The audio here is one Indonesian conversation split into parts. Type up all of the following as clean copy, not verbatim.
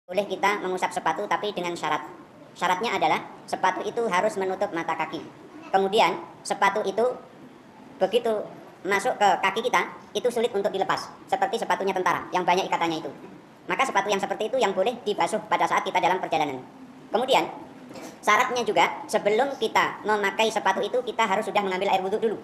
Boleh kita mengusap sepatu tapi dengan syarat. Syaratnya adalah sepatu itu harus menutup mata kaki. Kemudian sepatu itu begitu masuk ke kaki kita, itu sulit untuk dilepas. Seperti sepatunya tentara yang banyak ikatannya itu. Maka sepatu yang seperti itu yang boleh dibasuh pada saat kita dalam perjalanan. Kemudian syaratnya juga sebelum kita memakai sepatu itu kita harus sudah mengambil air wudhu dulu.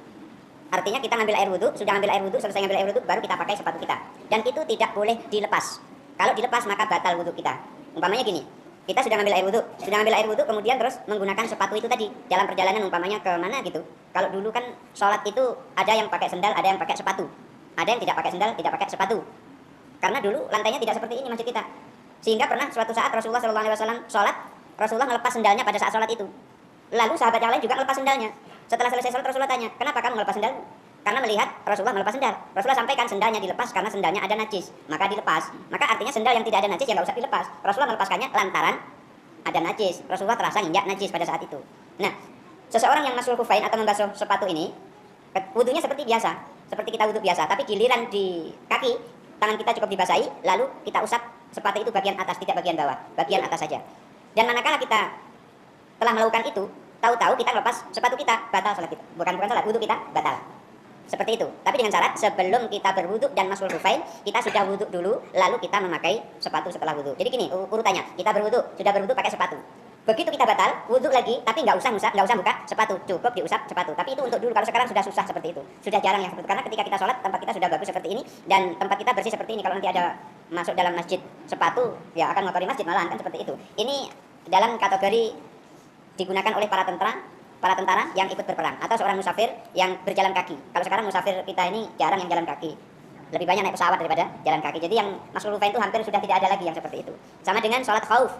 Artinya kita ngambil air wudhu, sudah ngambil air wudhu, selesai ngambil air wudhu, baru kita pakai sepatu kita. Dan itu tidak boleh dilepas. Kalau dilepas maka batal wudhu kita. Umpamanya gini, kita sudah ngambil air wudhu, kemudian terus menggunakan sepatu itu tadi dalam perjalanan umpamanya ke mana gitu. Kalau dulu kan sholat itu ada yang pakai sendal, ada yang pakai sepatu, ada yang tidak pakai sendal, tidak pakai sepatu. Karena dulu lantainya tidak seperti ini masjid kita. Sehingga pernah suatu saat Rasulullah SAW sholat, Rasulullah melepas sendalnya pada saat sholat itu. Lalu sahabat yang lain juga melepas sendalnya. Setelah selesai sholat Rasulullah tanya, kenapa kamu melepas sendal? Karena melihat Rasulullah melepas sendal. Rasulullah sampaikan sendalnya dilepas karena sendalnya ada najis, maka dilepas. Maka artinya sendal yang tidak ada najis ya nggak usah dilepas. Rasulullah melepaskannya lantaran ada najis. Rasulullah terasa injak najis pada saat itu. Nah, seseorang yang masul kufain atau membasuh sepatu ini, wudunya seperti biasa, seperti kita wudhu biasa. Tapi giliran di kaki, tangan kita cukup dibasahi, lalu kita usap sepatu itu bagian atas, tidak bagian bawah, bagian atas saja. Dan manakala kita telah melakukan itu, tahu-tahu kita lepas sepatu kita, batal salat kita. Bukan salat, wudhu kita batal. Seperti itu. Tapi dengan syarat sebelum kita berwudhu dan masul kufain, kita sudah wudhu dulu, lalu kita memakai sepatu setelah wudhu. Jadi gini urutannya, kita sudah berwudhu pakai sepatu. Begitu kita batal, wudhu lagi, tapi nggak usah buka sepatu, cukup diusap sepatu. Tapi itu untuk dulu, kalau sekarang sudah susah seperti itu. Sudah jarang yang seperti itu, karena ketika kita sholat, tempat kita sudah bagus seperti ini, dan tempat kita bersih seperti ini. Kalau nanti ada masuk dalam masjid sepatu, ya akan ngotori masjid malahan, kan seperti itu. Ini dalam kategori digunakan oleh para tentara yang ikut berperang atau seorang musafir yang berjalan kaki. Kalau sekarang musafir kita ini jarang yang jalan kaki, lebih banyak naik pesawat daripada jalan kaki. Jadi yang masul kufain itu hampir sudah tidak ada lagi yang seperti itu. Sama dengan sholat khauf.